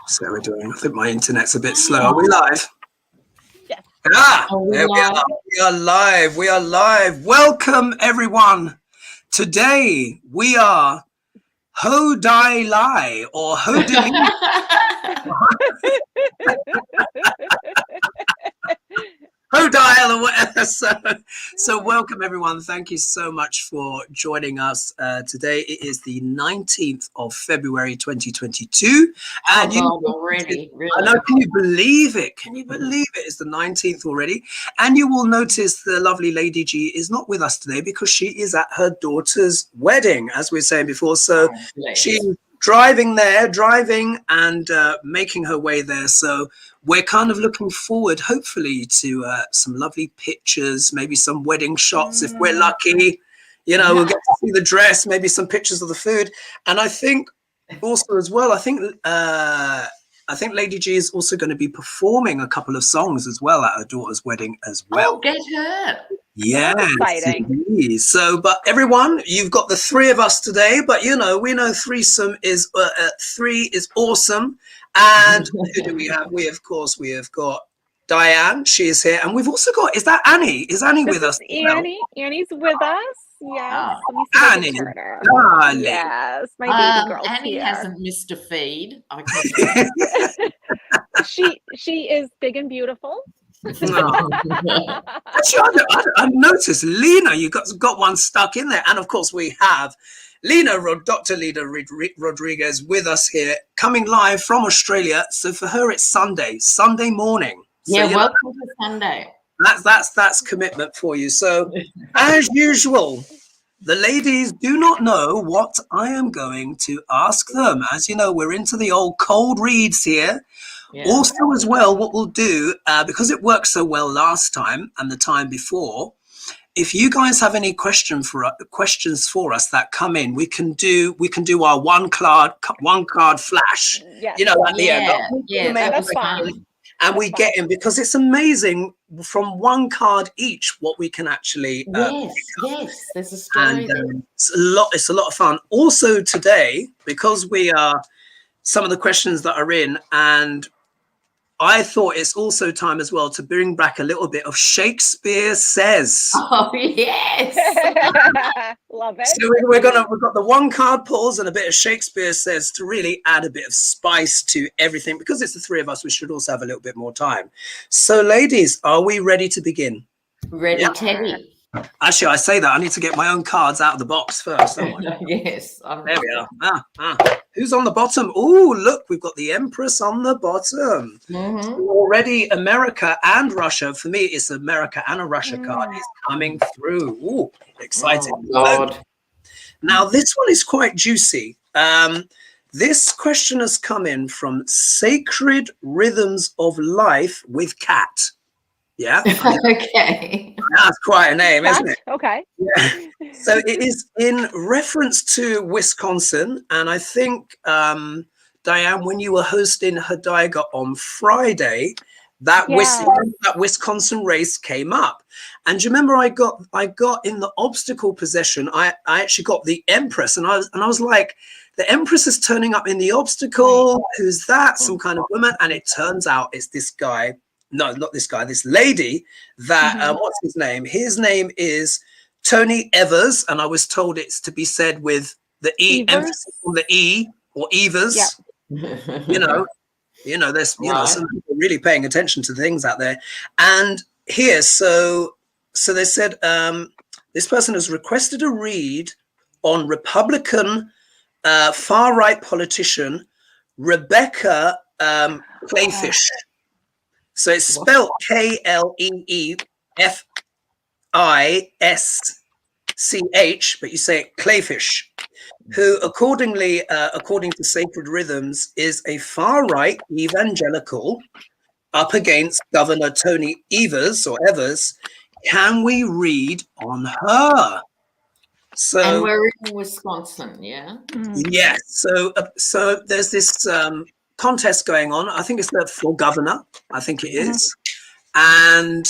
So we're doing. I think my internet's a bit slow. Are we live? Yes. There we are. We are live. We are live. Welcome, everyone. Today we are HoDiLe's or HoDiLe's. HoDiLe's or whatever. So welcome, everyone. Thank you so much for joining us today. It is the 19th of February 2022. And already, really? I know, can you believe it? Can you believe it? It's the 19th already. And you will notice the lovely Lady G is not with us today because she is at her daughter's wedding, as we were saying before. So she's driving and making her way there. So we're kind of looking forward, hopefully, to some lovely pictures, maybe some wedding shots if we're lucky. You know, we'll get to see the dress, maybe some pictures of the food. And I think also as well, I think Lady G is also going to be performing a couple of songs as well at her daughter's wedding as well. Oh, get her. Yeah, exciting. So, but everyone, you've got the three of us today, but you know, we know threesome is three is awesome. And who do we have? We have got Dianne. She is here, and we've also got. Is that Annie? Is Annie with us? Annie. Annie's with us. Yes. Annie. Yes, my baby girl. Annie here. hasn't missed a feed. She is big and beautiful. Actually, I noticed Lena, you got one stuck in there, and of course we have Lena, Dr. Lena Rodriguez, with us here, coming live from Australia. So for her, it's Sunday morning. Yeah, so, welcome to Sunday. That's commitment for you. So as usual, the ladies do not know what I am going to ask them. As you know, we're into the old cold reads here. Yeah. Also, as well, what we'll do, because it worked so well last time and the time before, if you guys have any questions for us that come in, we can do our one card flash. Yes. You know, at the end. Yeah, that's fine. And we get in, because it's amazing from one card each what we can actually. Yes, there's a story. And, it's a lot of fun. Also today, because we are some of the questions that are in, and I thought it's also time as well to bring back a little bit of Shakespeare Says. Oh yes, love it. So we've got the one card pulls and a bit of Shakespeare Says to really add a bit of spice to everything. Because it's the three of us, we should also have a little bit more time. So, ladies, are we ready to begin? Ready, yeah. Teddy. Actually, I say that I need to get my own cards out of the box first. Yes, there we are. Who's on the bottom? Oh, look, we've got the Empress on the bottom. So already America and Russia. For me, it's America and a Russia card is coming through. Ooh, exciting. Oh, God. Now, this one is quite juicy. This question has come in from Sacred Rhythms of Life with Cat. Yeah. Okay. That's quite a name, isn't it? Okay. Yeah. So it is in reference to Wisconsin, and I think Dianne, when you were hosting HoDiLe's on Friday, that Wisconsin race came up. And do you remember I got in the obstacle possession? I actually got the Empress, and I was like, the Empress is turning up in the obstacle. Who's that? Some kind of woman? And it turns out it's this guy. No, not this guy, this lady that, what's his name? His name is Tony Evers. And I was told it's to be said with the E, emphasis on the E, or Evers. Yep. You know, there's, some people really paying attention to things out there. And here, so they said, this person has requested a read on Republican far-right politician, Rebecca Kleefisch. So it's spelled Kleefisch, but you say it Kleefisch, who according to Sacred Rhythms is a far-right evangelical up against Governor Tony Evers. Can we read on her? So, and we're in Wisconsin, yeah? Yes. So there's this contest going on. I think it's for governor. I think it is. And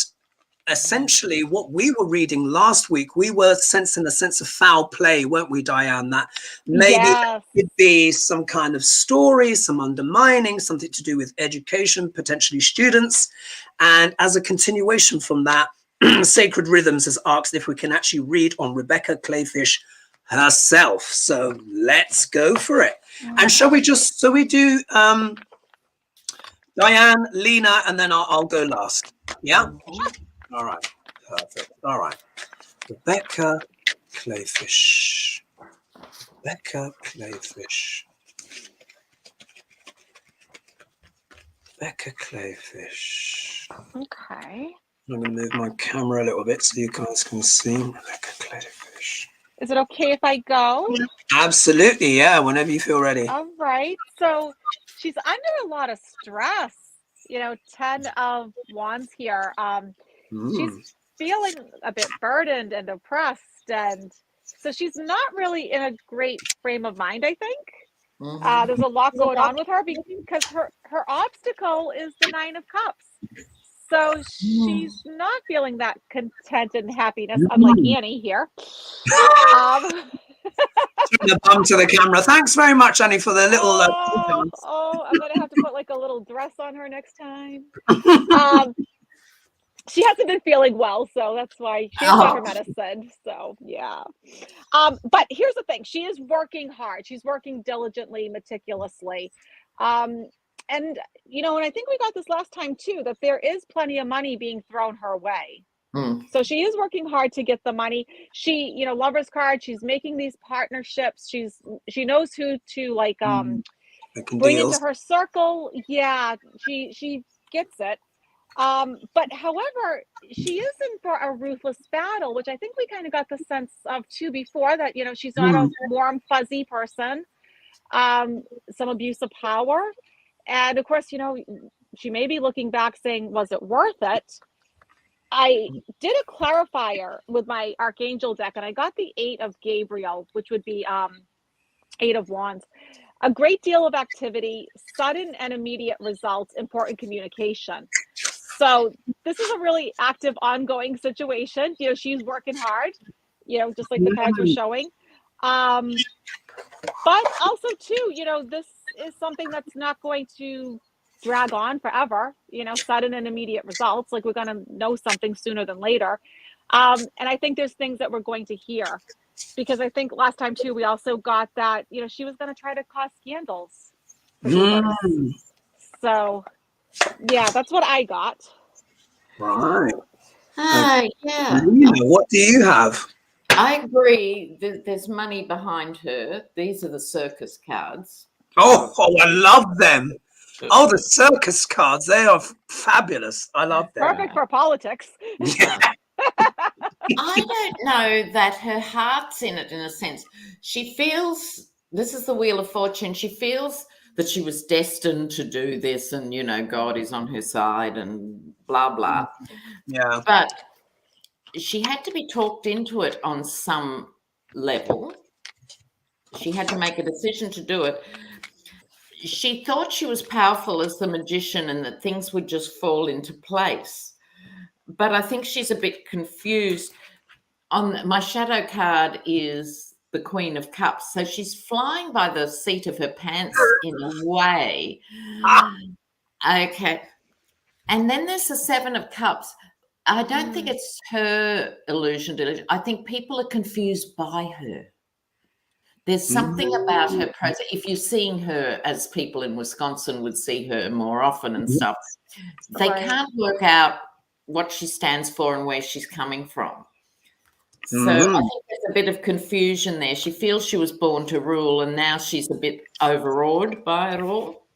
essentially what we were reading last week, we were sensing a sense of foul play, weren't we, Dianne? That maybe Yes. it could be some kind of story, some undermining, something to do with education, potentially students. And as a continuation from that, Sacred Rhythms has asked if we can actually read on Rebecca Kleefisch herself. So let's go for it. And shall we just, so we do Dianne, Lena, and then I'll go last. Yeah? All right. Perfect. All right. Rebecca Kleefisch. Rebecca Kleefisch. Rebecca Kleefisch. Okay. I'm going to move my camera a little bit so you guys can see. Rebecca Kleefisch. Is it okay if I go? Absolutely, yeah, whenever you feel ready. All right. So she's under a lot of stress. You know, 10 of Wands here. She's feeling a bit burdened and oppressed, and so she's not really in a great frame of mind, I think. There's a lot going on with her because her obstacle is the 9 of Cups. So she's not feeling that content and happiness, unlike Annie here. The bum to the camera. Thanks very much, Annie, for the little. I'm gonna have to put like a little dress on her next time. She hasn't been feeling well, so that's why she hasn't got her medicine. So yeah. But here's the thing: she is working hard. She's working diligently, meticulously. And you know, and I think we got this last time too, that there is plenty of money being thrown her way. So she is working hard to get the money. She, you know, Lover's card, she's making these partnerships. She knows who to like bring into her circle. Yeah, she gets it. But however, she is in for a ruthless battle, which I think we kind of got the sense of too before, that, you know, she's not a warm, fuzzy person. Some abuse of power. And of course, you know, she may be looking back saying, was it worth it? I did a clarifier with my Archangel deck, and I got the 8 of Gabriel, which would be 8 of Wands. A great deal of activity, sudden and immediate results, important communication. So this is a really active, ongoing situation. You know, she's working hard, you know, just like the cards were showing. But also too, you know, this is something that's not going to drag on forever, you know, sudden and immediate results. Like, we're going to know something sooner than later. And I think there's things that we're going to hear, because I think last time too, we also got that, you know, she was going to try to cause scandals. So yeah, that's what I got. Right. Yeah. What do you have? I agree that there's money behind her. These are the circus cards. Oh, I love them. Oh, the circus cards, they are fabulous. I love them. Perfect for politics. Yeah. I don't know that her heart's in it, in a sense. She feels, this is the Wheel of Fortune, she feels that she was destined to do this, and, you know, God is on her side and blah, blah. Yeah. But she had to be talked into it on some level. She had to make a decision to do it. She thought she was powerful as the magician and that things would just fall into place. But I think she's a bit confused. On my shadow card is the Queen of Cups. So she's flying by the seat of her pants in a way. Okay. And then there's the 7 of Cups. I don't think it's her illusion. I think people are confused by her. There's something about her presence. If you're seeing her, as people in Wisconsin would see her more often and stuff, they can't work out what she stands for and where she's coming from. So I think there's a bit of confusion there. She feels she was born to rule, and now she's a bit overawed by it all,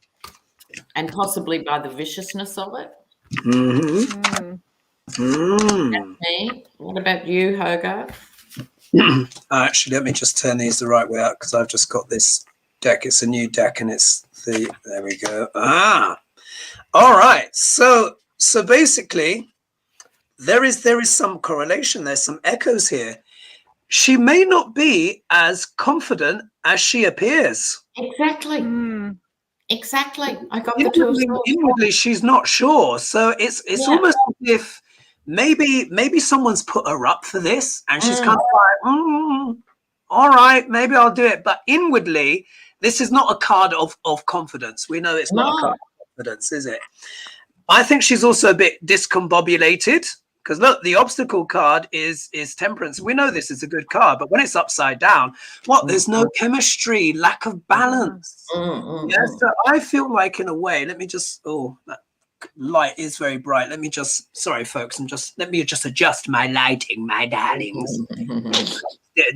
and possibly by the viciousness of it. That's me. What about you, Hogarth? Actually, let me just turn these the right way out, because I've just got this deck. It's a new deck, and it's there we go. All right. So basically, there is some correlation. There's some echoes here. She may not be as confident as she appears. Exactly. Exactly. I got the two. Inwardly, she's not sure. So it's almost as if maybe someone's put her up for this, and she's kind of like, all right, maybe I'll do it. But inwardly, this is not a card of confidence. We know it's not a card of confidence, is it? I think she's also a bit discombobulated, because look, the obstacle card is temperance. We know this is a good card, but when it's upside down, there's no chemistry, lack of balance. Yeah, so I feel like, in a way, let me just, that light is very bright. Let me just, sorry folks, let me just adjust my lighting, my darlings.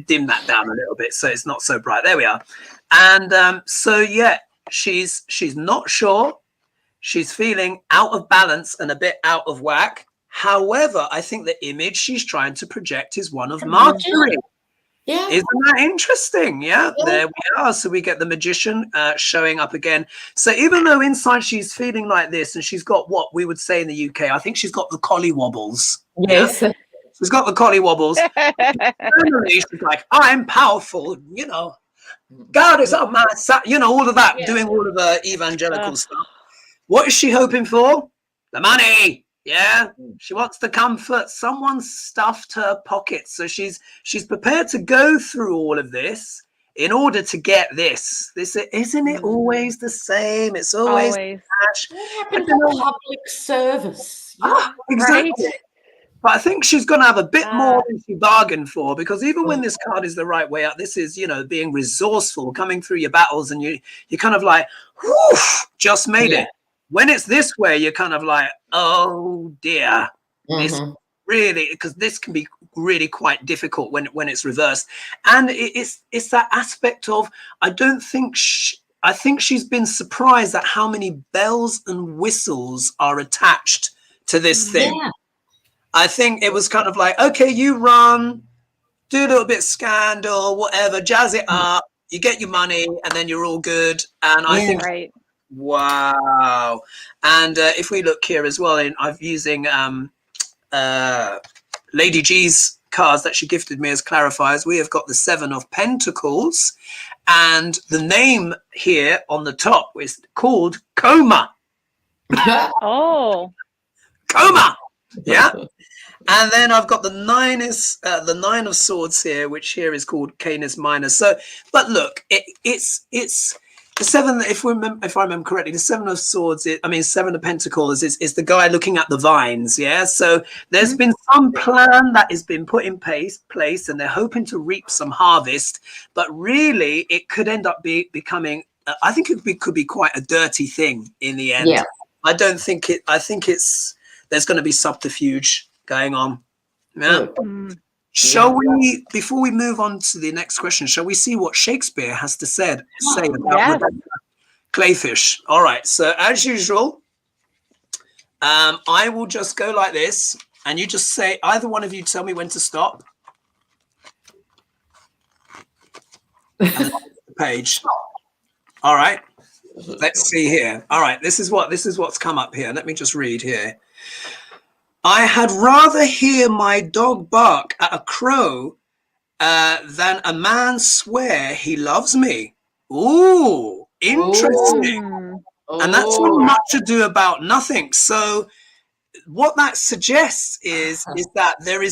Dim that down a little bit so it's not so bright. There we are. And so yeah, she's not sure. She's feeling out of balance and a bit out of whack. However, I think the image she's trying to project is one of Mercury. Yeah. Isn't that interesting? Yeah, there we are. So we get the magician showing up again. So even though inside she's feeling like this, and she's got what we would say in the UK, I think she's got the collie wobbles. Yes. Yeah? She's got the collie wobbles. Finally, she's like, I'm powerful, God is on my side, all of that, doing all of the evangelical stuff. What is she hoping for? The money. Yeah, she wants to comfort. Someone stuffed her pockets, so she's prepared to go through all of this in order to get this. Isn't it always the same? It's always. What happened to public service? Exactly. Right? But I think she's going to have a bit more than she bargained for, because even when this card is the right way out, this is, being resourceful, coming through your battles, and you're kind of like, whew, just made it. When it's this way, you're kind of like, oh dear, this really, because this can be really quite difficult when it's reversed. And it's that aspect of, I think she's been surprised at how many bells and whistles are attached to this thing. Yeah. I think it was kind of like, okay, you run, do a little bit of scandal, whatever, jazz it up, you get your money, and then you're all good. And I think, wow. And if we look here as well, I'm using Lady G's cards that she gifted me as clarifiers. We have got the 7 of Pentacles, and the name here on the top is called Coma. Coma. Yeah. And then I've got the 9 of Swords here, which here is called Canis Minor. So, but look, it's the 7. If I remember correctly, the 7 of Swords, 7 of Pentacles is the guy looking at the vines. Yeah. So there's been some plan that has been put in place, and they're hoping to reap some harvest. But really, it could end up becoming. I think it could be quite a dirty thing in the end. Yeah. I don't think it. I think there's going to be subterfuge going on. Yeah. Shall we, before we move on to the next question, shall we see what Shakespeare has to say about Kleefisch? All right. So as usual, I will just go like this, and you just say, either one of you tell me when to stop. The page. All right. Let's see here. All right. This is what's come up here. Let me just read here. I had rather hear my dog bark at a crow than a man swear he loves me. Ooh, interesting. And that's not much ado about nothing. So what that suggests is that there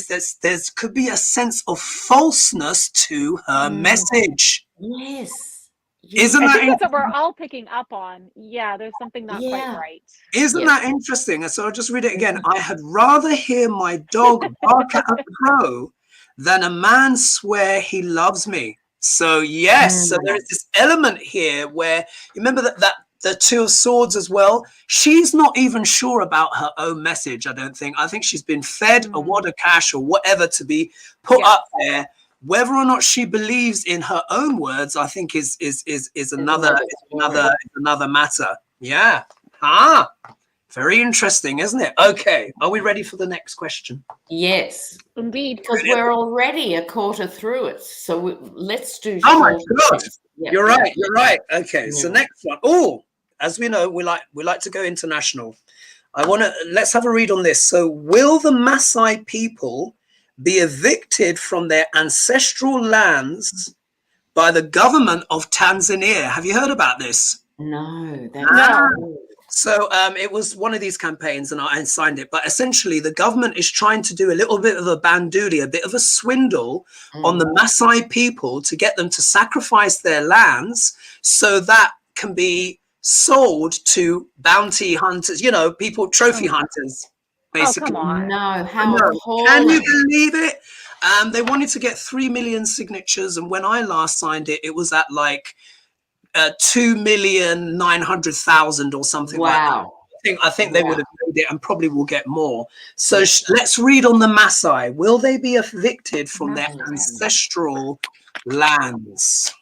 could be a sense of falseness to her message. Yes. Isn't I that think that's what we're all picking up on. Yeah, there's something not quite right. Isn't that interesting? So I'll just read it again. I had rather hear my dog bark at a crow than a man swear he loves me. So yes, so there is this element here where, remember that the 2 of Swords as well, she's not even sure about her own message, I don't think. I think she's been fed a wad of cash or whatever to be put up there. Whether or not she believes in her own words, I think is another matter. Yeah. Very interesting, isn't it? Okay. Are we ready for the next question? Yes, indeed. Because we're already a quarter through it, so let's do. Oh my God! You're right. You're right. Okay. So next one. Oh, as we know, we like to go international. Let's have a read on this. So, will the Maasai people be evicted from their ancestral lands by the government of Tanzania? Have you heard about this? No. So it was one of these campaigns and I signed it. But essentially, the government is trying to do a little bit of a banduli, a bit of a swindle on the Maasai people to get them to sacrifice their lands so that can be sold to bounty hunters, you know, people, trophy hunters, basically. Oh, come on. No, how appalling. Can you believe it? They wanted to get 3 million signatures. And when I last signed it, it was at like 2,900,000 or something like that. I think they would have made it and probably will get more. So let's read on the Maasai. Will they be evicted from their ancestral lands?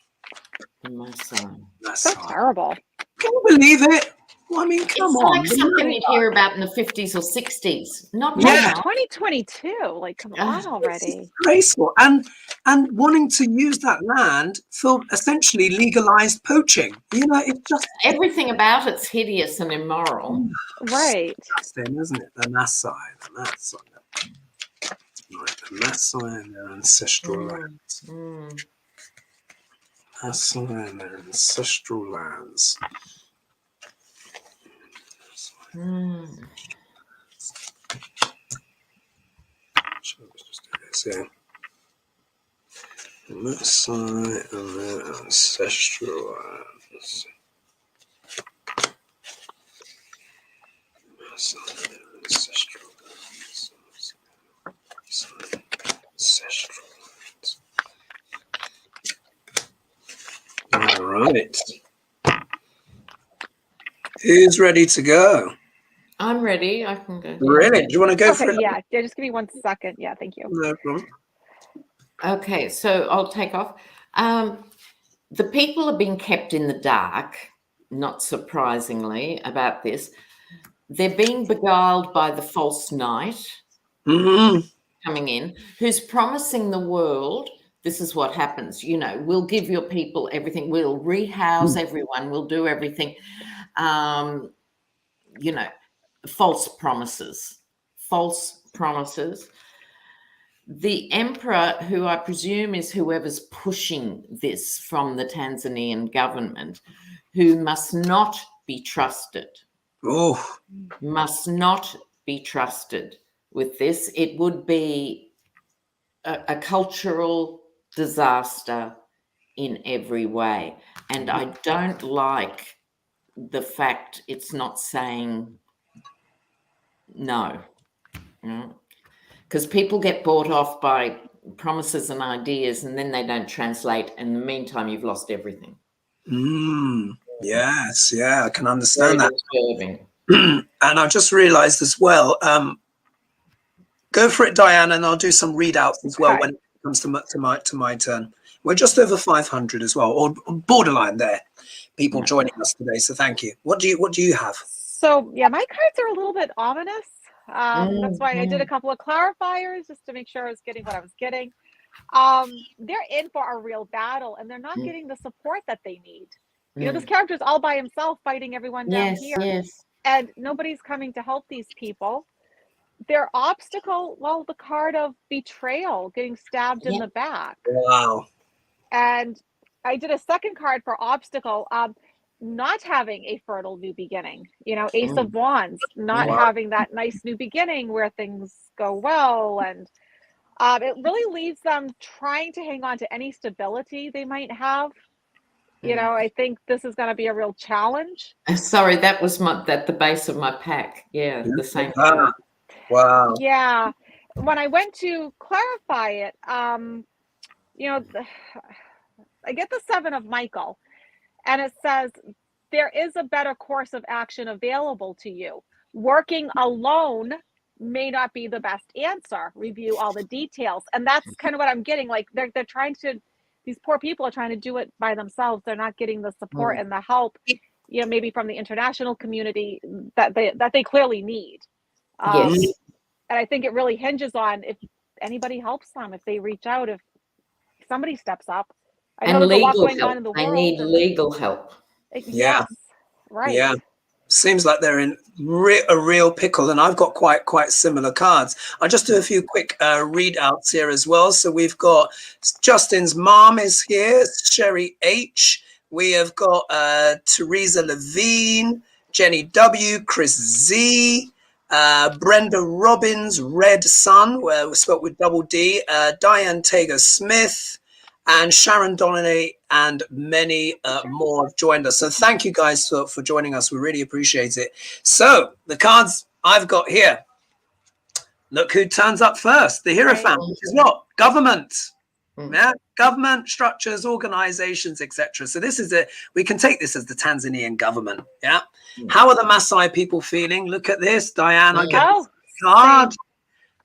The Maasai. So terrible. Can you believe it? Well, I mean, come on. It's like something you'd hear about in the 50s or 60s. Not Yeah, now. 2022. Like, come on already. It's disgraceful. And wanting to use that land for essentially legalized poaching. You know, it's just Everything about it's hideous and immoral. Right. disgusting, isn't it? The Maasai. Right, the Maasai and their ancestral lands. Maasai and their ancestral lands. Let's just do this here. Maasai and their ancestral lands. Maasai and their ancestral lands. Ancestral lands. All right. Who's ready to go? I'm ready. I can go. Really? Do you want to go for it? Yeah, just give me 1 second. Yeah, thank you. No problem. Okay, so I'll take off. The people are being kept in the dark, not surprisingly, about this. They're being beguiled by the false knight coming in, who's promising the world, this is what happens, you know, we'll give your people everything, we'll rehouse everyone, we'll do everything. You know, false promises. The emperor, who I presume is whoever's pushing this from the Tanzanian government, who must not be trusted. Must not be trusted with this. It would be a cultural disaster in every way. And I don't like the fact it's not saying no. Because people get bought off by promises and ideas and then they don't translate. In the meantime, you've lost everything. Yes, yeah, I can understand Very that. disturbing. And I've just realized as well, go for it, Dianne, and I'll do some readouts as well when it comes to my turn. We're just over 500 as well, or borderline there, people joining us today. So thank you. What do you have? So yeah, my cards are a little bit ominous. That's why I did a couple of clarifiers just to make sure I was getting what I was getting. They're in for a real battle and they're not getting the support that they need. You know, this character is all by himself fighting everyone down here. And nobody's coming to help these people. Their obstacle, well, the card of betrayal, getting stabbed in the back. Wow. And I did a second card for obstacle, not having a fertile new beginning. You know, Ace of Wands, not having that nice new beginning where things go well. And it really leaves them trying to hang on to any stability they might have. You know, I think this is going to be a real challenge. Sorry, that was at the base of my pack. Yeah, the same. Wow. Yeah. When I went to clarify it, you know, I get the 7 of Michael, and it says there is a better course of action available to you. Working alone may not be the best answer. Review all the details. And that's kind of what I'm getting. Like they're trying to, these poor people are trying to do it by themselves. They're not getting the support and the help, you know, maybe from the international community that they clearly need. Yes. And I think it really hinges on if anybody helps them, if they reach out, if somebody steps up. I know And there's a lot legal going on in the help. They world. need legal help. Yeah. Right. Yeah. Seems like they're in a real pickle, and I've got quite similar cards. I'll just do a few quick readouts here as well. So we've got Justin's mom is here, Sherry H. We have got Teresa Levine, Jenny W, Chris Z, Brenda Robbins, Red Sun, where we spoke with double D, Dianne Tager Smith, and Sharon Donnelly, and many more have joined us. So thank you guys for joining us. We really appreciate it. So the cards I've got here. Look who turns up first. The Hierophant, which is what? Government. Yeah, government, structures, organizations, etc. So this is we can take this as the Tanzanian government. Yeah. How are the Maasai people feeling? Look at this, Dianne. I get this card,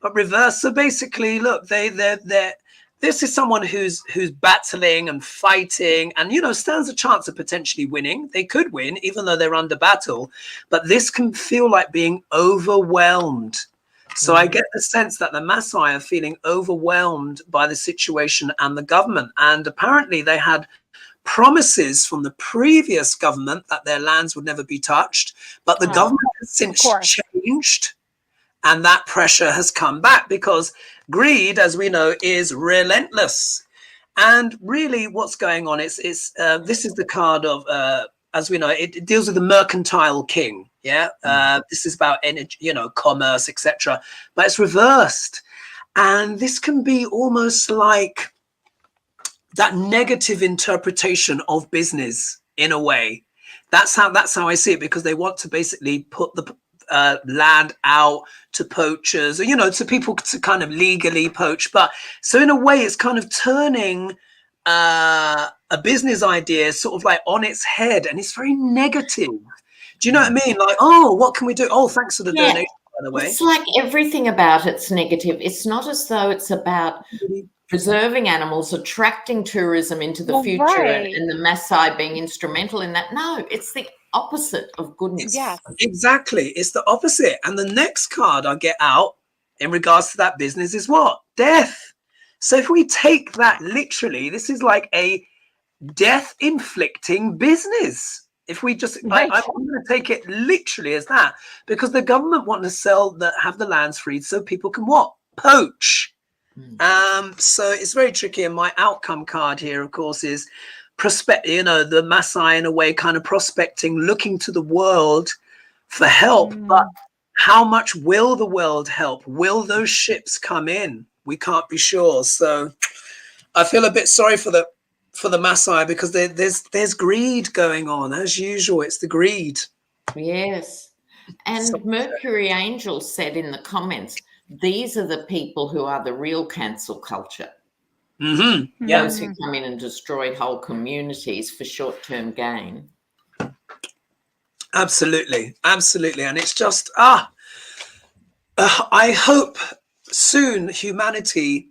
but reverse. So basically, look, they're this is someone who's battling and fighting, and stands a chance of potentially winning. They could win, even though they're under battle. But this can feel like being overwhelmed. So I get the sense that the Maasai are feeling overwhelmed by the situation and the government. And apparently they had promises from the previous government that their lands would never be touched. But the government has since changed, and that pressure has come back because greed, as we know, is relentless. And really what's going on is this is the card of, as we know, it deals with the mercantile king. Yeah, this is about energy, commerce, etc. But it's reversed, and this can be almost like that negative interpretation of business in a way. That's how I see it, because they want to basically put the land out to poachers, or to people to kind of legally poach. But so in a way, it's kind of turning a business idea sort of like on its head, and it's very negative. Do you know what I mean? Like, oh, what can we do? Oh, thanks for the donation, by the way. It's like everything about it's negative. It's not as though it's about preserving animals, attracting tourism into the future, and the Maasai being instrumental in that. No, it's the opposite of goodness. Yes. Exactly. It's the opposite. And the next card I get out in regards to that business is what? Death. So if we take that literally, this is like a death-inflicting business. If we just, I'm going to take it literally as that, because the government want to have the lands freed so people can what? Poach. So it's very tricky. And my outcome card here, of course, is the Maasai in a way kind of prospecting, looking to the world for help. But how much will the world help? Will those ships come in? We can't be sure. So I feel a bit sorry for the Maasai, because there's greed going on as usual. It's the greed. Yes. And Mercury Angel said in the comments, these are the people who are the real cancel culture. Those who come in and destroy whole communities for short-term gain. Absolutely. And it's just I hope soon humanity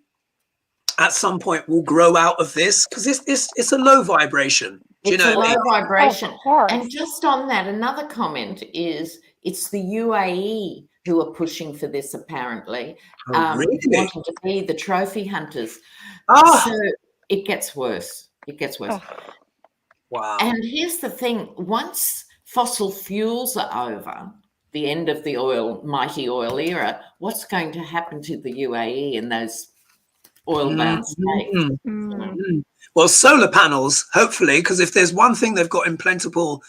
at some point will grow out of this, because it's a low vibration. It's a low vibration. And just on that, another comment is it's the UAE who are pushing for this, apparently. Really? Wanting to be the trophy hunters. So it gets worse. Wow. And here's the thing. Once fossil fuels are over, the end of the mighty oil era, what's going to happen to the UAE and those oil-bound states? Well, solar panels, hopefully, because if there's one thing they've got in plentiful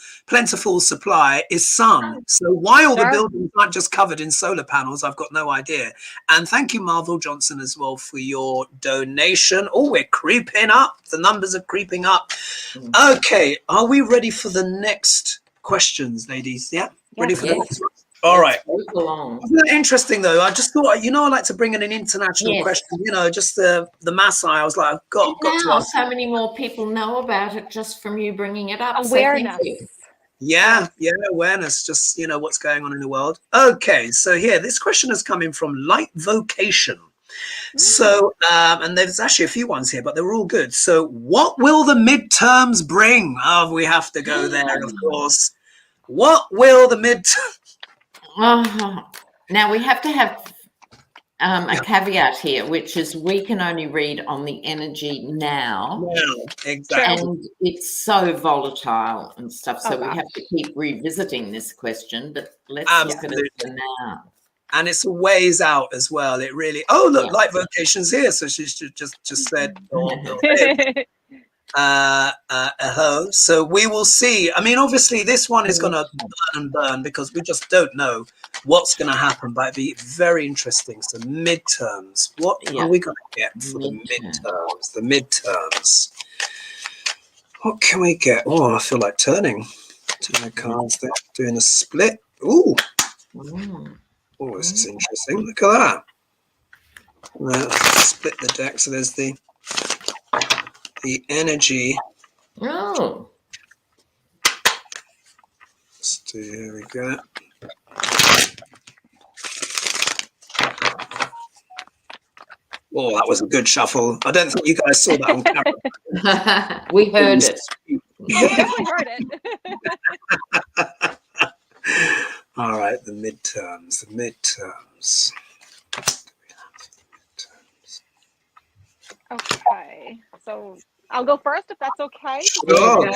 supply is sun. So why all the buildings aren't just covered in solar panels, I've got no idea. And thank you, Marvel Johnson, as well, for your donation. Oh, we're creeping up. The numbers are creeping up. Okay, are we ready for the next questions, ladies? Yeah? Ready for the next one? All right. Isn't that interesting, though? I just thought, I like to bring in an international question, just the Maasai. I was like, I've got to ask. So many more people know about it just from you bringing it up. Awareness. So thank you. Yeah, awareness, just, what's going on in the world. Okay, so here, this question is coming from Light Vocation. So, and there's actually a few ones here, but they're all good. So what will the midterms bring? Oh, we have to go there, of course. What will the midterms... Now we have to have a caveat here, which is we can only read on the energy now. Exactly. And it's so volatile and stuff. So we have to keep revisiting this question, but let's look at it for now. And it's a ways out as well. It really, look, Light Vocation's here. So she just said, So we will see. I mean, obviously, this one is going to burn and burn because we just don't know what's going to happen. But it'd be very interesting. So midterms. What are we going to get for the midterms? The midterms. What can we get? Oh, I feel like turning the cards. They're doing a split. Ooh. Oh, this is interesting. Look at that. Split the deck. So there's the energy. Oh. Here we go. Oh, that was a good shuffle. I don't think you guys saw that on camera. We heard it. We definitely heard it. All right, the midterms. Okay, so I'll go first if that's okay. Sure.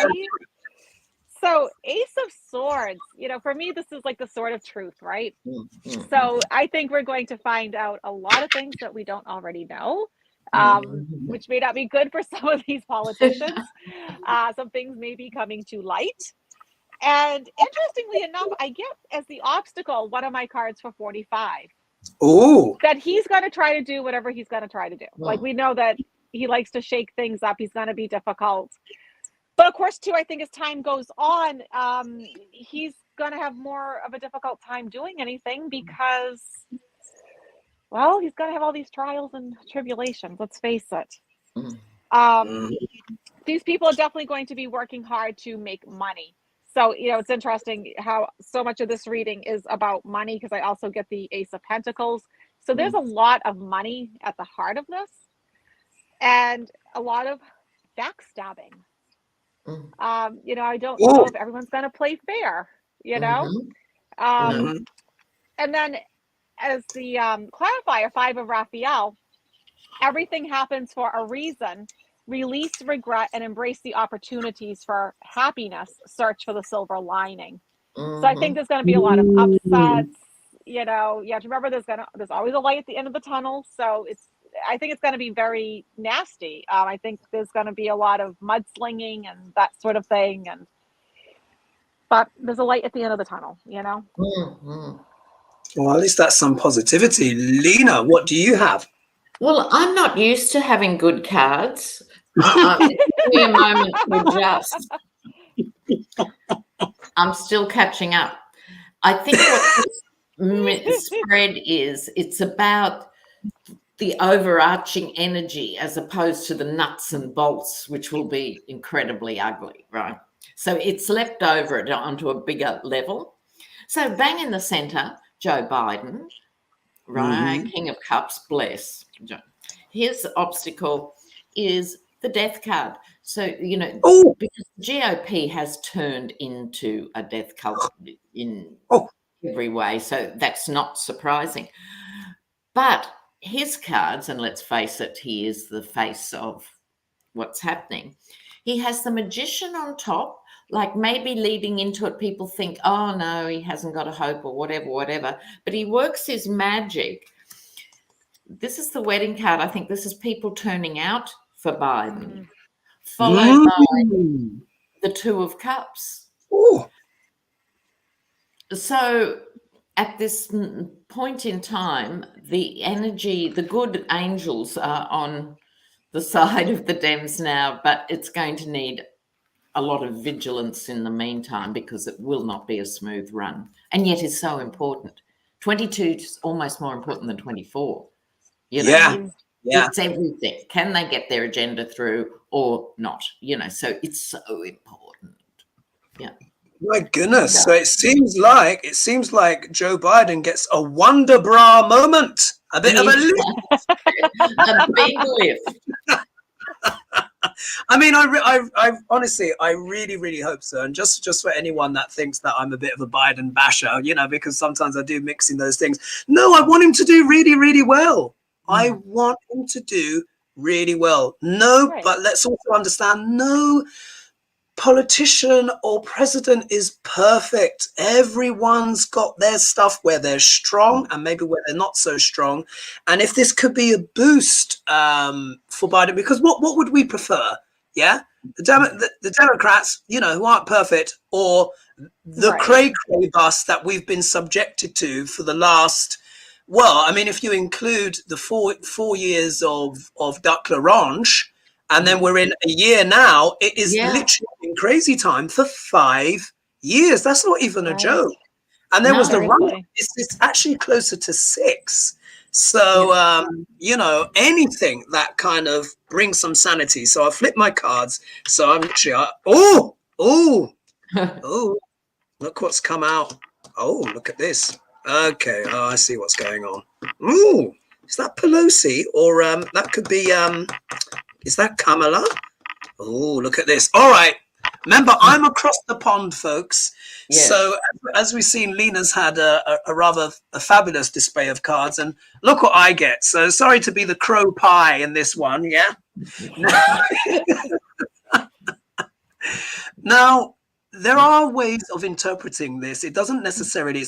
So Ace of Swords, for me, this is like the sword of truth, right? So I think we're going to find out a lot of things that we don't already know, which may not be good for some of these politicians. Some things may be coming to light. And interestingly enough, I get as the obstacle one of my cards for 45. Oh. That he's going to try to do whatever he's going to try to do. Like, we know that he likes to shake things up. He's going to be difficult. But of course, too, I think as time goes on, he's going to have more of a difficult time doing anything because, well, he's going to have all these trials and tribulations. Let's face it. These people are definitely going to be working hard to make money. So, it's interesting how so much of this reading is about money because I also get the Ace of Pentacles. So there's a lot of money at the heart of this and a lot of backstabbing. I don't know if everyone's going to play fair, And then as the clarifier, 5 of Raphael, everything happens for a reason. Release regret and embrace the opportunities for happiness. Search for the silver lining. So I think there's going to be a lot of upsets. You have to remember there's always a light at the end of the tunnel. So I think it's going to be very nasty. I think there's going to be a lot of mudslinging and that sort of thing. But there's a light at the end of the tunnel. Well, at least that's some positivity. Lena, what do you have? Well, I'm not used to having good cards. Give me a moment to adjust. I'm still catching up. I think what this spread is, it's about the overarching energy as opposed to the nuts and bolts, which will be incredibly ugly, right? So it's leapt over it onto a bigger level. So bang in the center, Joe Biden, right? King of Cups, bless. His obstacle is the death card. So, because the GOP has turned into a death cult in every way. So that's not surprising. But his cards, and let's face it, he is the face of what's happening. He has the Magician on top, like maybe leading into it, people think, oh, no, he hasn't got a hope or whatever. But he works his magic. This is the wedding card. I think this is people turning out for Biden, followed by the 2 of Cups. So at this point in time, the energy, the good angels are on the side of the Dems now, but it's going to need a lot of vigilance in the meantime because it will not be a smooth run. And yet is so important. 22 is almost more important than 24. It's everything. Can they get their agenda through or not? So it's so important. Yeah. My goodness. So it seems like Joe Biden gets a wonder bra moment. A bit of a lift. A big lift. I mean, I honestly, I really, really hope so. And just for anyone that thinks that I'm a bit of a Biden basher, because sometimes I do mix in those things. No, I want him to do really, really well. I want him to do really well. But let's also understand, no politician or president is perfect. Everyone's got their stuff where they're strong and maybe where they're not so strong. And if this could be a boost for Biden, because what would we prefer? Yeah, the Democrats, you know, who aren't perfect, or the cray-cray bus that we've been subjected to for the last, well, I mean, if you include the four years of Duck L'Orange, and then we're in a year now, it is literally been crazy time for 5 years. That's not even a joke. And there was the run. It's actually closer to 6. So, you know, anything that kind of brings some sanity. So I flip my cards. So I'm literally, oh, look what's come out. Oh, look at this. Okay. Oh, I see what's going on. Ooh, is that Pelosi? Or that could be, is that Kamala? Oh, look at this. All right. Remember, I'm across the pond, folks. Yes. So as we've seen, Lena's had a rather fabulous display of cards, and look what I get. So sorry to be the crow pie in this one, yeah? Now, there are ways of interpreting this. It doesn't necessarily,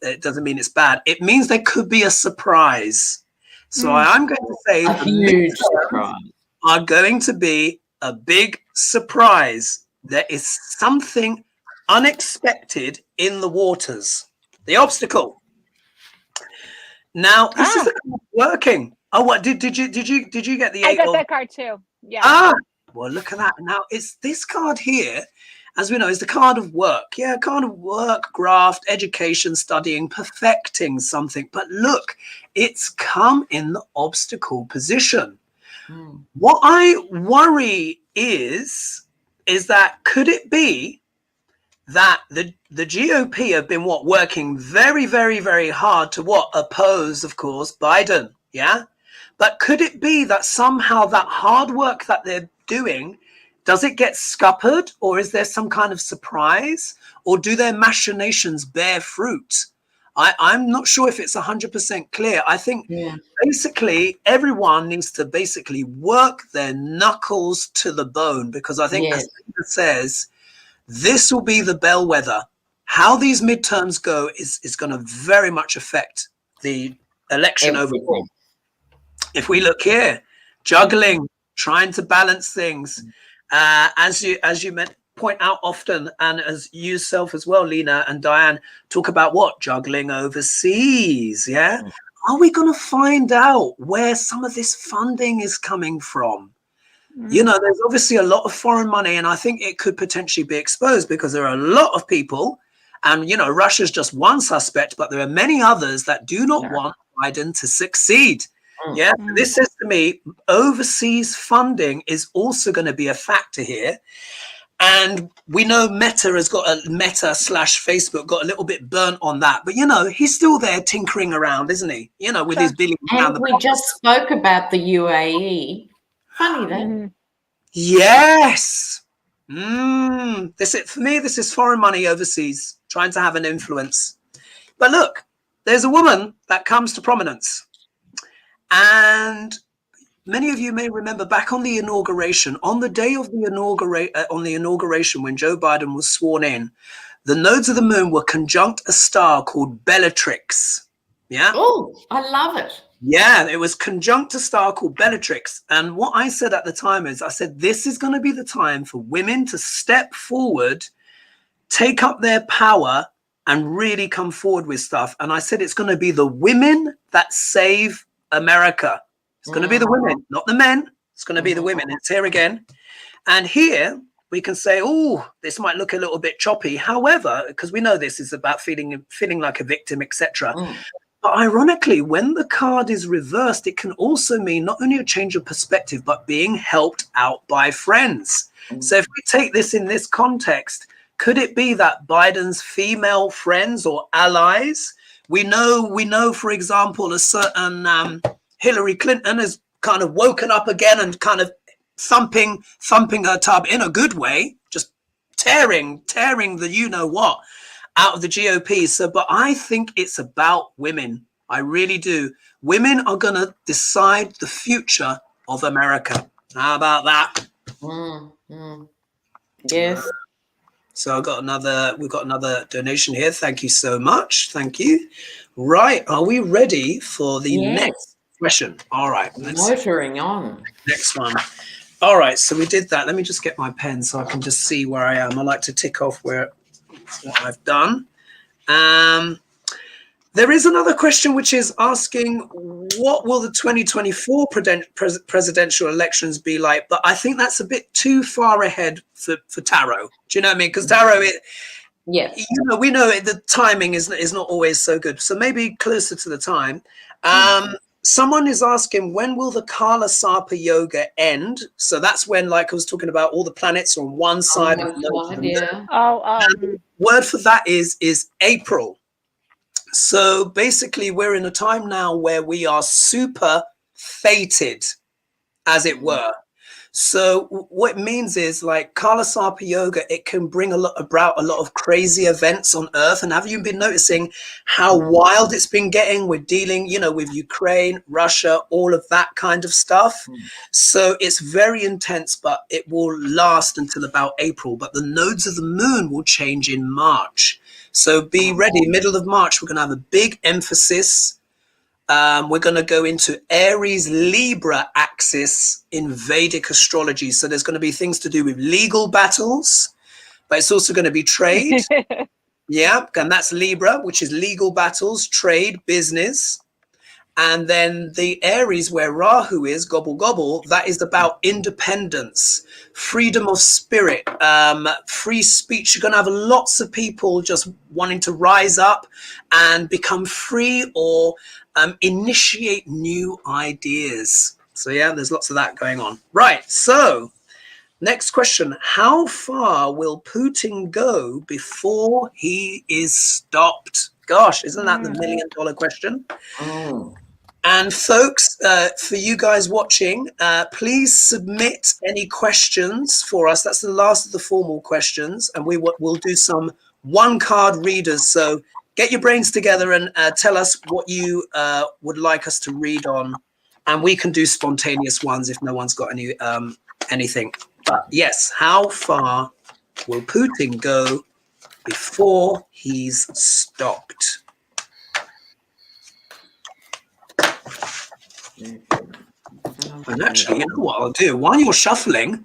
it doesn't mean it's bad. It means there could be a surprise. So I'm going to say a huge surprise are going to be a big surprise. There is something unexpected in the waters. The obstacle. Now this is working. Oh, what did you get the 8? I got that card too. Yeah. Well, look at that. Now it's this card here, as we know, is the card of work. Yeah, card of work, graft, education, studying, perfecting something. But look, it's come in the obstacle position. What I worry is that could it be that the GOP have been working very, very, very hard to oppose, of course, Biden, yeah? But could it be that somehow that hard work that they're doing, does it get scuppered, or is there some kind of surprise, or do their machinations bear fruit? I'm not sure if it's 100% clear. I think basically everyone needs to basically work their knuckles to the bone, because I think, as Lena says, this will be the bellwether. How these midterms go is going to very much affect the election overall. If we look here, juggling, trying to balance things, as you point out often, and as you yourself as well, Lena and Dianne, talk about juggling overseas. Yeah, are we going to find out where some of this funding is coming from? You know, there's obviously a lot of foreign money, and I think it could potentially be exposed because there are a lot of people, and you know, Russia's just one suspect, but there are many others that do not want Biden to succeed. Yeah, this says to me, overseas funding is also going to be a factor here. And we know Meta/Facebook got a little bit burnt on that, but you know, he's still there tinkering around, isn't he? You know, with his billion. And we just spoke about the UAE. Funny that. Yes. For me, this is foreign money overseas trying to have an influence. But look, there's a woman that comes to prominence, and many of you may remember back on the inauguration, on the day of the inauguration, when Joe Biden was sworn in, the nodes of the moon were conjunct a star called Bellatrix. Yeah. Oh, I love it. Yeah, it was conjunct a star called Bellatrix. And what I said at the time is, I said, this is going to be the time for women to step forward, take up their power, and really come forward with stuff. And I said, it's going to be the women that save America. It's going to be the women, not the men. It's going to be the women. It's here again. And here we can say, oh, this might look a little bit choppy. However, because we know this is about feeling like a victim, etc. But ironically, when the card is reversed, it can also mean not only a change of perspective, but being helped out by friends. So if we take this in this context, could it be that Biden's female friends or allies, we know, for example, a certain Hillary Clinton has kind of woken up again and kind of thumping her tub in a good way, just tearing the you-know-what out of the GOP. So, but I think it's about women. I really do. Women are going to decide the future of America. How about that? Yes. So we've got another donation here. Thank you so much. Thank you. Right. Are we ready for the next question? All right. Motoring on. Next one. All right, so we did that. Let me just get my pen so I can just see where I am. I like to tick off what I've done. There is another question which is asking, what will the 2024 presidential elections be like? But I think that's a bit too far ahead for tarot. Do you know what I mean? Because tarot, Yes. you know, we know the timing is not always so good. So maybe closer to the time. Someone is asking, when will the Khalasapa yoga end? So that's when, like I was talking about, all the planets are on one side. Word for that is April. So basically, we're in a time now where we are super fated, as it were. So what it means is, like Khalasapa yoga, it can bring about a lot of crazy events on Earth. And have you been noticing how wild it's been getting? We're dealing, you know, with Ukraine, Russia, all of that kind of stuff. So it's very intense, but it will last until about April. But the nodes of the moon will change in March. So be ready. Middle of March, we're going to have a big emphasis. We're going to go into Aries Libra axis in Vedic astrology. So there's going to be things to do with legal battles, but it's also going to be trade. Yeah, and that's Libra, which is legal battles, trade, business. And then the Aries, where Rahu is, gobble, gobble, that is about independence, freedom of spirit, free speech. You're going to have lots of people just wanting to rise up and become free or initiate new ideas. So, yeah, there's lots of that going on. Right. So next question. How far will Putin go before he is stopped? Gosh, isn't that the $1 million question? And folks, for you guys watching, please submit any questions for us. That's the last of the formal questions. And we'll do some one-card readers. So get your brains together and tell us what you would like us to read on. And we can do spontaneous ones if no one's got anything. But yes, how far will Putin go before he's stopped? And actually, you know what I'll do? While you're shuffling,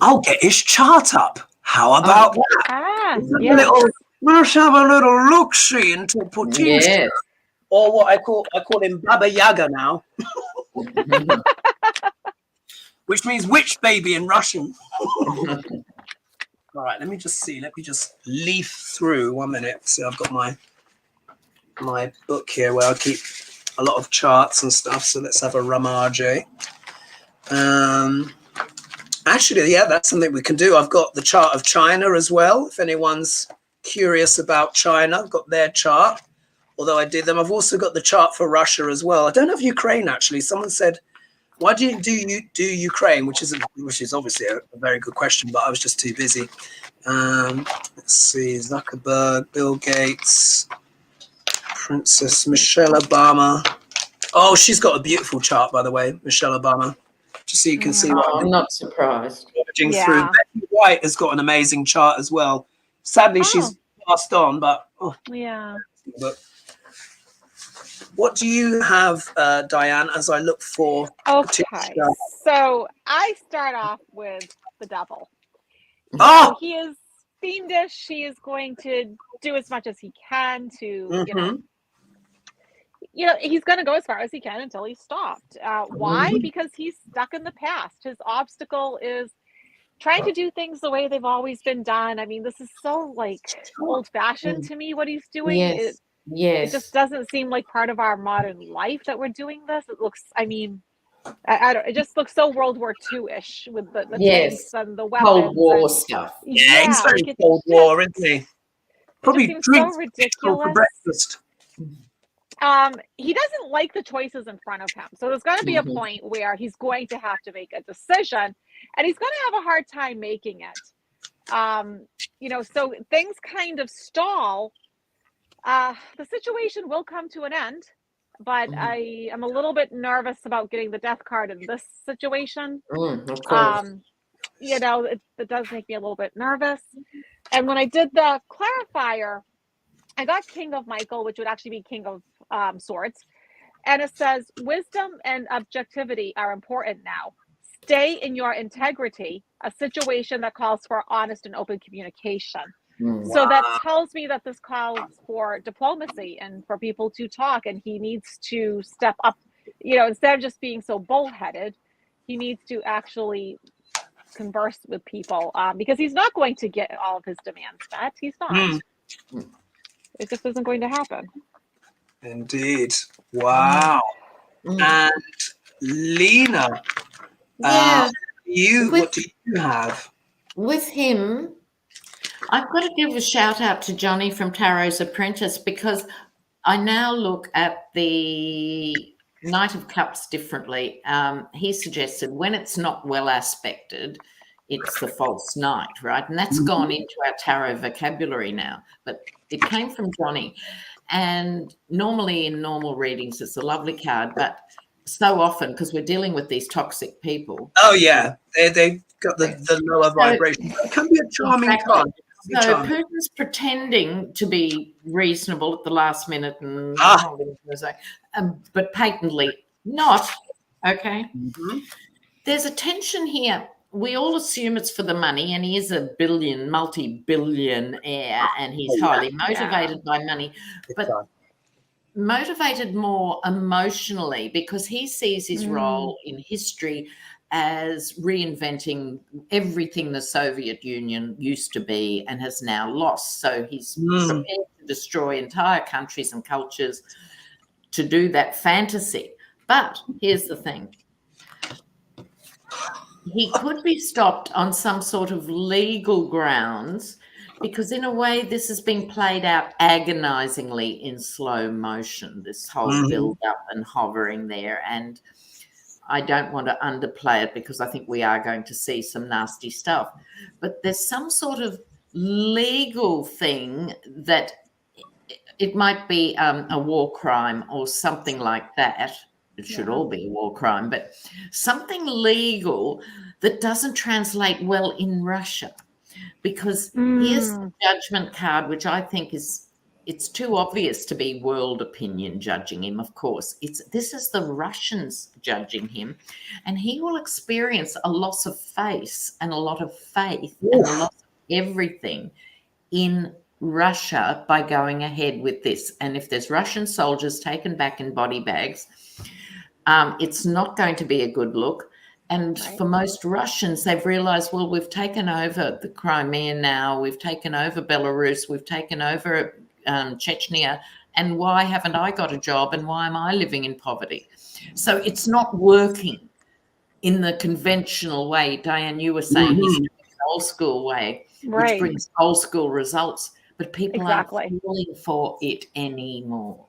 I'll get his chart up. How about that? Let's have a little look-see into Putin. Or what I call him Baba Yaga now. Which means witch baby in Russian. All right, let me just see. Let me just leaf through 1 minute. See, I've got my book here where I keep a lot of charts and stuff. So let's have a rummage. Actually, yeah, that's something we can do. I've got the chart of China as well. If anyone's curious about China, I've got their chart. Although I did them. I've also got the chart for Russia as well. I don't have Ukraine, actually. Someone said, why do you do Ukraine? Which is obviously a very good question, but I was just too busy. Let's see, Zuckerberg, Bill Gates, Princess Michelle Obama. Oh, she's got a beautiful chart, by the way, Michelle Obama. Just so you can see what I'm not surprised. Through. Betty White has got an amazing chart as well. Sadly, she's passed on, but But what do you have, Dianne, as I look for? Okay, so I start off with the devil. Oh! So he is fiendish. He is going to do as much as he can to, he's going to go as far as he can until he's stopped. Why? Because he's stuck in the past. His obstacle is trying to do things the way they've always been done. I mean, this is so old-fashioned to me, what he's doing. It just doesn't seem like part of our modern life that we're doing this. It looks, I mean, I don't. It just looks so World War II-ish with the tanks and the weapons. Cold War stuff. Yeah, he's very Cold War, isn't he? Probably seems so ridiculous for breakfast. He doesn't like the choices in front of him. So there's going to be a point where he's going to have to make a decision, and he's going to have a hard time making it. So things kind of stall. The situation will come to an end, but I am a little bit nervous about getting the death card in this situation. Of course. It does make me a little bit nervous. And when I did the clarifier, I got King of Michael, which would actually be King of Swords. And it says, wisdom and objectivity are important now. stay in your integrity, a situation that calls for honest and open communication. So that tells me that this calls for diplomacy and for people to talk, and he needs to step up, instead of just being so bullheaded, he needs to actually converse with people, because he's not going to get all of his demands met. He's not. It just isn't going to happen. Indeed. Wow. And Lena, what do you have? With him, I've got to give a shout out to Johnny from Tarot's Apprentice, because I now look at the Knight of Cups differently. He suggested when it's not well aspected, it's the false knight, right? And that's gone into our tarot vocabulary now, but it came from Johnny. And normally in normal readings, it's a lovely card, but so often, because we're dealing with these toxic people. Oh, yeah. They've got the lower vibration. It can be a charming card. So Putin's pretending to be reasonable at the last minute, and but patently not. Okay. There's a tension here. We all assume it's for the money, and he is a multi-billionaire, and he's highly motivated by money, but motivated more emotionally, because he sees his role in history as reinventing everything the Soviet Union used to be and has now lost. So he's prepared to destroy entire countries and cultures to do that fantasy. But here's the thing. He could be stopped on some sort of legal grounds, because in a way this has been played out agonizingly in slow motion, this whole build-up and hovering there. And I don't want to underplay it, because I think we are going to see some nasty stuff. But there's some sort of legal thing that it might be a war crime or something like that. It should all be a war crime, but something legal that doesn't translate well in Russia, because here's the judgment card, which I think it's too obvious to be world opinion judging him. Of course, this is the Russians judging him, and he will experience a loss of face and a lot of faith and a loss of everything in Russia by going ahead with this. And if there's Russian soldiers taken back in body bags, it's not going to be a good look. And for most Russians, they've realized, well, we've taken over the Crimea now, we've taken over Belarus, we've taken over Chechnya, and why haven't I got a job, and why am I living in poverty? So it's not working in the conventional way. Dianne, you were saying he's doing the old school way, which brings old school results, but people aren't falling for it anymore.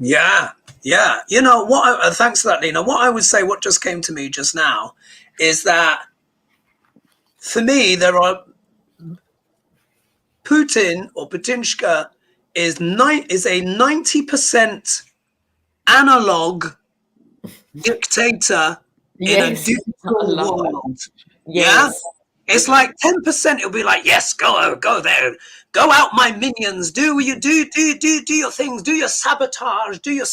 Yeah. You know what? Thanks for that, Lena. What I would say, what just came to me just now, is that for me, there are Putin or Putinshka is a 90% analog dictator in a digital world. Yeah. It's like 10%. It'll be like, yes, go there, go out, my minions. Do your things. Do your sabotage. Do your your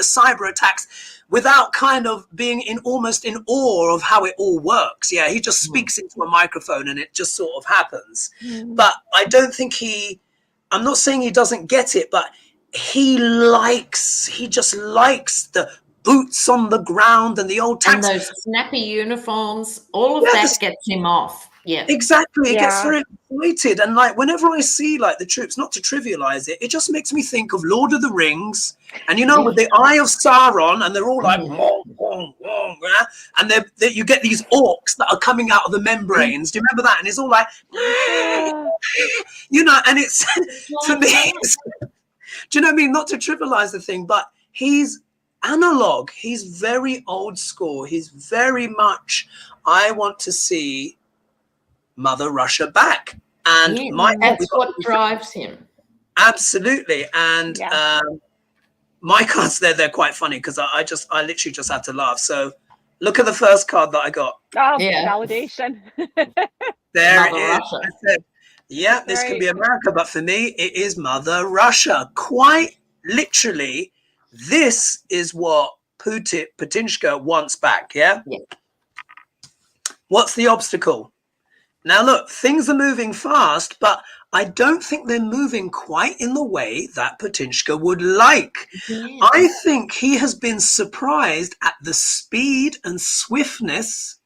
cyber attacks, without kind of being almost in awe of how it all works. Yeah, he just speaks into a microphone and it just sort of happens. But I don't think I'm not saying he doesn't get it, but he just likes the boots on the ground and the old tax. And those snappy uniforms, all of that gets him off. Yeah, exactly. It gets very excited, and like whenever I see like the troops, not to trivialize it, it just makes me think of Lord of the Rings, and with the Eye of Sauron, and they're all like, and you get these orcs that are coming out of the membranes. Do you remember that? And it's all like, and it's for me. Do you know what I mean? Not to trivialize the thing, but he's analog. He's very old school. He's very much, I want to see Mother Russia back. And that's what drives him. Absolutely. And my cards they're quite funny, because I literally just had to laugh. So look at the first card that I got. Validation. There Mother it is. Russia. I said, this could be America, but for me it is Mother Russia. Quite literally, this is what Putinshka wants back. What's the obstacle? Now, look, things are moving fast, but I don't think they're moving quite in the way that Putinska would like. Yeah. I think he has been surprised at the speed and swiftness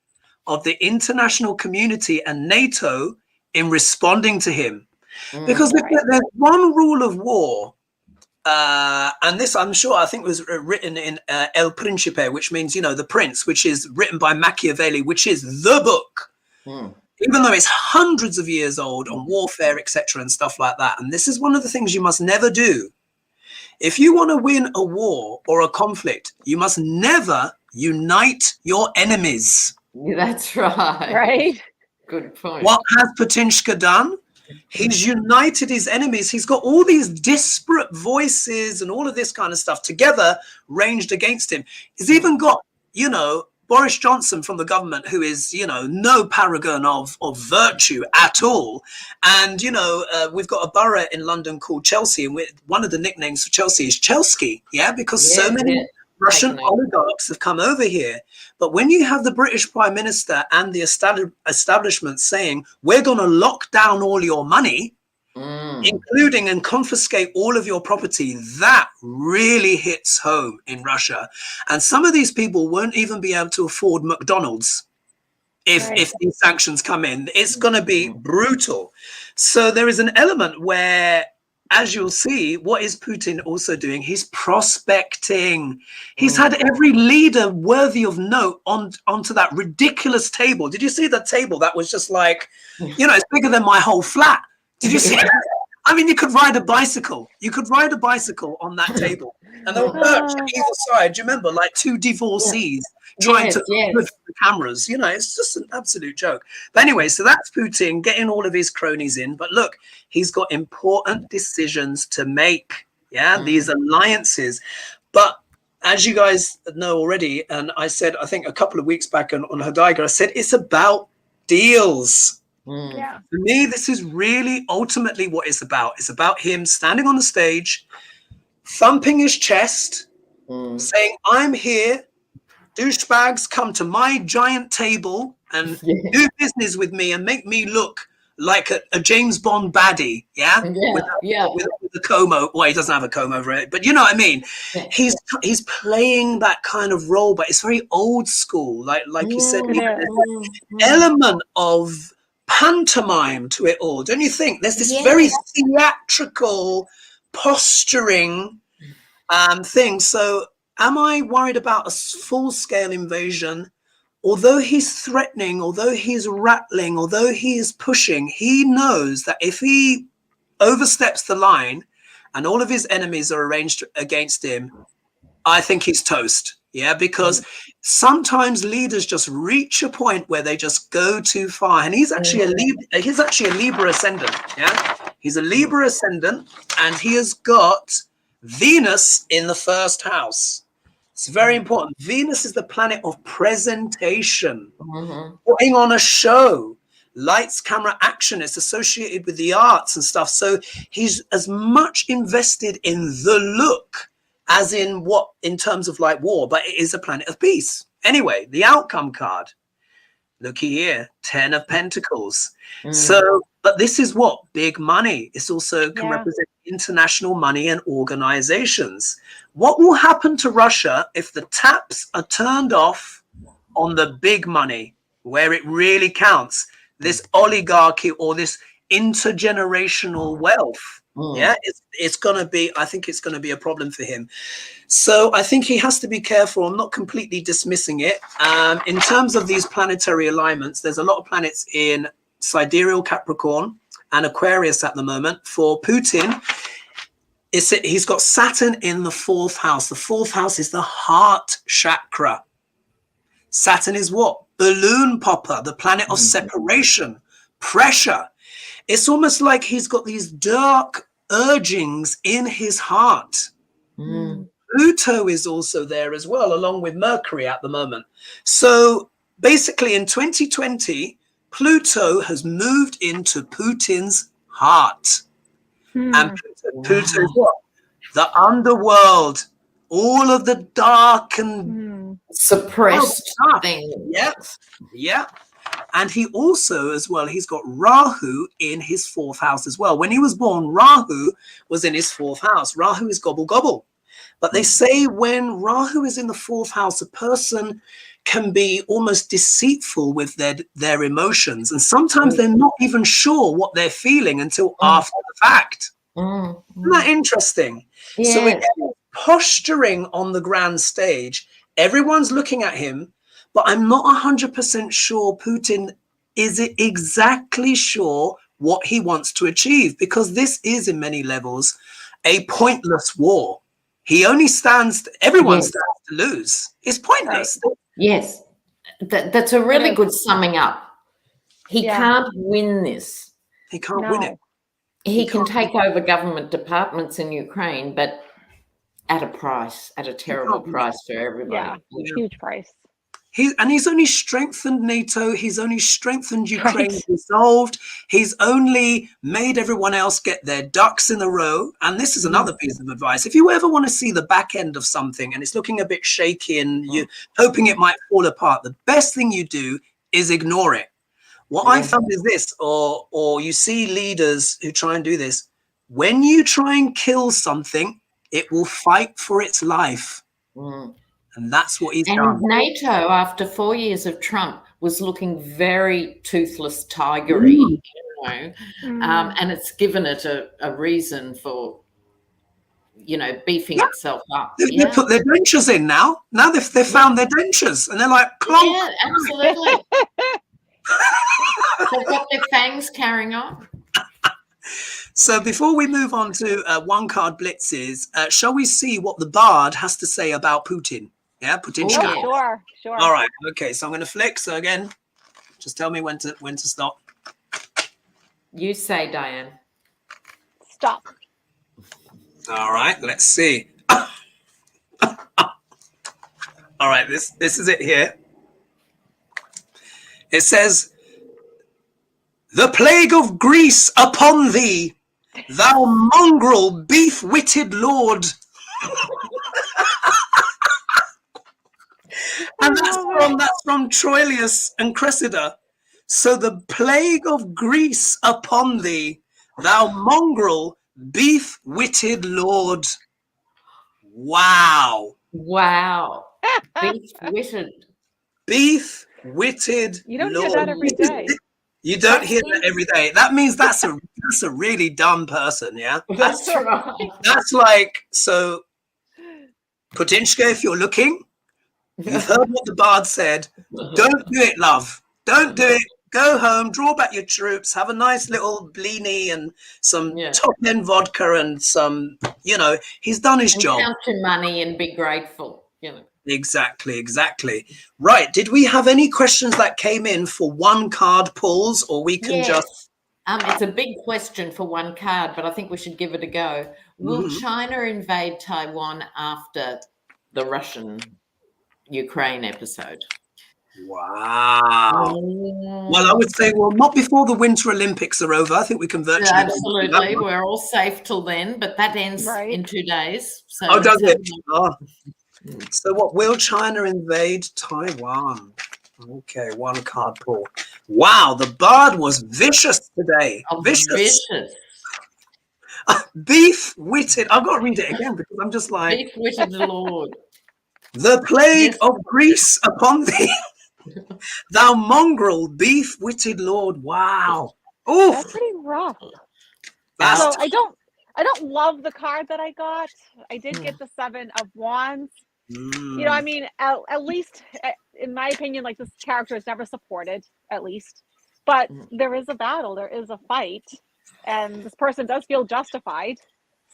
of the international community and NATO in responding to him. Because there's one rule of war, and this I'm sure I think was written in El Principe, which means, the prince, which is written by Machiavelli, which is the book. Even though it's hundreds of years old on warfare, etc. and stuff like that. And this is one of the things you must never do. If you want to win a war or a conflict, you must never unite your enemies. That's right. Right. Good point. What has Putinska done? He's united his enemies. He's got all these disparate voices and all of this kind of stuff together ranged against him. He's even got, Boris Johnson from the government, who is, no paragon of virtue at all. And, we've got a borough in London called Chelsea, and one of the nicknames for Chelsea is Chelsky, because so many Russian oligarchs have come over here. But when you have the British Prime Minister and the establishment saying, we're going to lock down all your money, including and confiscate all of your property, that really hits home in Russia. And some of these people won't even be able to afford McDonald's if these sanctions come in. It's going to be brutal. So there is an element where, as you'll see, what is Putin also doing? He's prospecting. He's had every leader worthy of note onto that ridiculous table. Did you see that table? That was just like, it's bigger than my whole flat. Did you see that? I mean, you could ride a bicycle. You could ride a bicycle on that table. And they were perched on either side. Do you remember? Like two divorcees trying to with the cameras. It's just an absolute joke. But anyway, so that's Putin getting all of his cronies in. But look, he's got important decisions to make. These alliances. But as you guys know already, and I said, I think a couple of weeks back on HoDiLe's, I said, it's about deals. Yeah. For me, this is really ultimately what it's about. It's about him standing on the stage, thumping his chest, saying, I'm here. Douchebags, come to my giant table and do business with me and make me look like a James Bond baddie. With the comb over. Well, he doesn't have a comb over it, but you know what I mean. He's playing that kind of role, but it's very old school. Like you said, there's an element of pantomime to it all, don't you think? There's this very theatrical posturing thing. So am I worried about a full-scale invasion? Although he's threatening, although he's rattling, although he is pushing, he knows that if he oversteps the line and all of his enemies are arranged against him, I think he's toast. Because sometimes leaders just reach a point where they just go too far. And he's actually a Libra ascendant. He's a Libra ascendant, and he has got Venus in the first house. It's very important. Venus is the planet of presentation, putting on a show, lights, camera, action. It's associated with the arts and stuff. So he's as much invested in the look as in terms of like war, but it is a planet of peace. Anyway, the outcome card, looky here, 10 of Pentacles. So, but this is what? Big money. It's also can represent international money and organizations. What will happen to Russia if the taps are turned off on the big money, where it really counts? This oligarchy or this intergenerational wealth. It's going to be, I think it's going to be a problem for him. So I think he has to be careful. I'm not completely dismissing it. In terms of these planetary alignments, there's a lot of planets in sidereal Capricorn and Aquarius at the moment. For Putin, he's got Saturn in the 4th house. The 4th house is the heart chakra. Saturn is what? Balloon popper, the planet of separation, pressure. It's almost like he's got these dark urgings in his heart. Pluto is also there as well, along with Mercury at the moment. So basically in 2020, Pluto has moved into Putin's heart. And Pluto is what? The underworld, all of the dark and suppressed things. Yeah. And he also, as well, he's got Rahu in his 4th house as well. When he was born, Rahu was in his 4th house. Rahu is gobble gobble. But they say when Rahu is in the 4th house, a person can be almost deceitful with their emotions. And sometimes they're not even sure what they're feeling until after the fact. Isn't that interesting? Yes. So again, posturing on the grand stage, everyone's looking at him, but I'm not 100% sure Putin is exactly sure what he wants to achieve, because this is in many levels a pointless war. He only stands, everyone stands to lose. It's pointless. Right. Yes. That's a really good summing up. He can't win this. He can't win it. He can take over government departments in Ukraine, but at a price, at a terrible price for everybody. Yeah, huge price. He's only strengthened NATO. He's only strengthened Ukraine, dissolved. He's only made everyone else get their ducks in a row. And this is another piece of advice. If you ever want to see the back end of something and it's looking a bit shaky and you're hoping it might fall apart, the best thing you do is ignore it. What I found is this, or you see leaders who try and do this. When you try and kill something, it will fight for its life. And that's what he's done. And NATO, after 4 years of Trump, was looking very toothless, tigery, you know, and it's given it a reason for, you know, beefing itself up. They put their dentures in now. Now they've found their dentures, and they're like, clonk. Yeah, absolutely. They've got their fangs carrying on. So before we move on to one card blitzes, shall we see what the Bard has to say about Putin? Yeah, Putinchka. Oh, sure. All right. Okay. So I'm going to flick. So again, just tell me when to stop. You say, Diane. Stop. All right. Let's see. All right. This is it here. It says, "The plague of Greece upon thee, thou mongrel beef-witted lord." And that's from Troilus and Cressida. So the plague of Greece upon thee, thou mongrel beef-witted lord. Wow. Beef-witted. Beef-witted. You don't lord. hear that every day. You don't hear that every day. That means that's a really dumb person, yeah? That's right. That's like, so Putinchka, if you're looking, you've heard what the Bard said. Don't do it, love. Don't do it. Go home, draw back your troops, have a nice little blini and some top-end vodka and some, you know, he's done his job. Count your money and be grateful, you know. Exactly. Right. Did we have any questions that came in for one card pulls, or we can just... It's a big question for one card, but I think we should give it a go. Will China invade Taiwan after the Russian-Ukraine episode? Wow. Well, I would say, not before the Winter Olympics are over. I think we can virtually... Absolutely. We're all safe till then, but that ends in 2 days. So oh, does it? Oh. So what, will China invade Taiwan? Okay, one card pull. Wow, the Bard was vicious today. Vicious. Beef-witted. I've got to read it again because I'm just like... Beef-witted lord. The plague of Greece upon thee, thou mongrel beef-witted lord. Wow. Oh, that's pretty rough. So I don't love the card that I got. I did get the 7 of Wands. You know, I mean, at least in my opinion, like, this character is never supported, at least. But there is a battle, there is a fight, and this person does feel justified.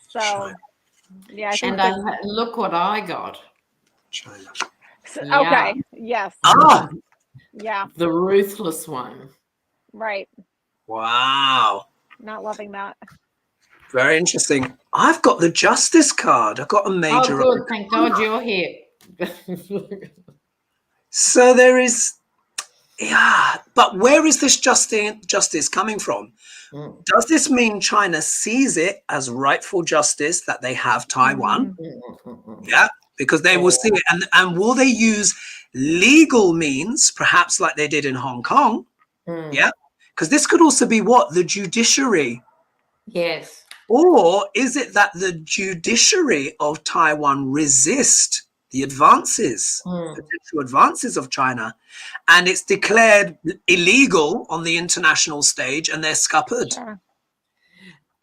So, yeah. Look what I got. China. So, okay. Yes. Yeah. The ruthless one. Right. Wow. Not loving that. Very interesting. I've got the Justice card. I've got a major... Oh, good. Thank God you're here. So there is... Yeah, but where is this justice coming from? Does this mean China sees it as rightful justice that they have Taiwan? Yeah, because they will see it. And will they use legal means, perhaps like they did in Hong Kong, Yeah, because this could also be what? The judiciary. Yes. Or is it that the judiciary of Taiwan resist the advances, potential advances of China, and it's declared illegal on the international stage and they're scuppered? Sure.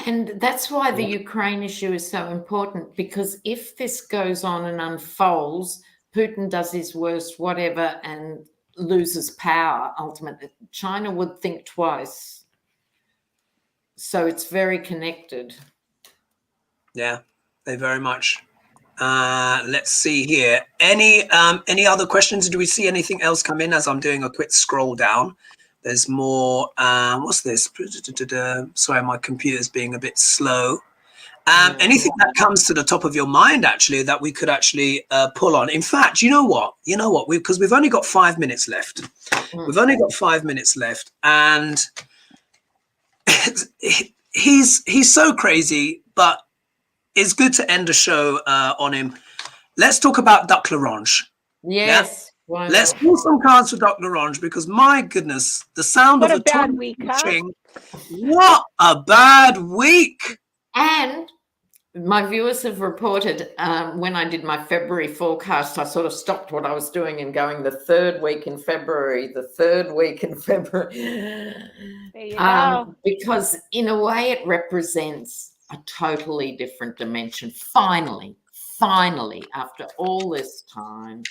And that's why the Ukraine issue is so important, because if this goes on and unfolds, Putin does his worst, whatever, and loses power, ultimately, China would think twice. So it's very connected. Yeah, they very much. Let's see here. Any other questions? Do we see anything else come in as I'm doing a quick scroll down? There's more. What's this? Sorry, my computer's being a bit slow. Anything that comes to the top of your mind, actually, that we could actually pull on. In fact, you know what? Because we've only got 5 minutes left. We've only got 5 minutes left, and he's so crazy, but it's good to end the show on him. Let's talk about Duck Larange. Yes. Yeah? Let's pull some cards for Duck Larange, because my goodness, the sound of a bad week, huh? What a bad week. And my viewers have reported when I did my February forecast, I sort of stopped what I was doing and going the third week in February. There you go. Because in a way it represents a totally different dimension. Finally, after all this time.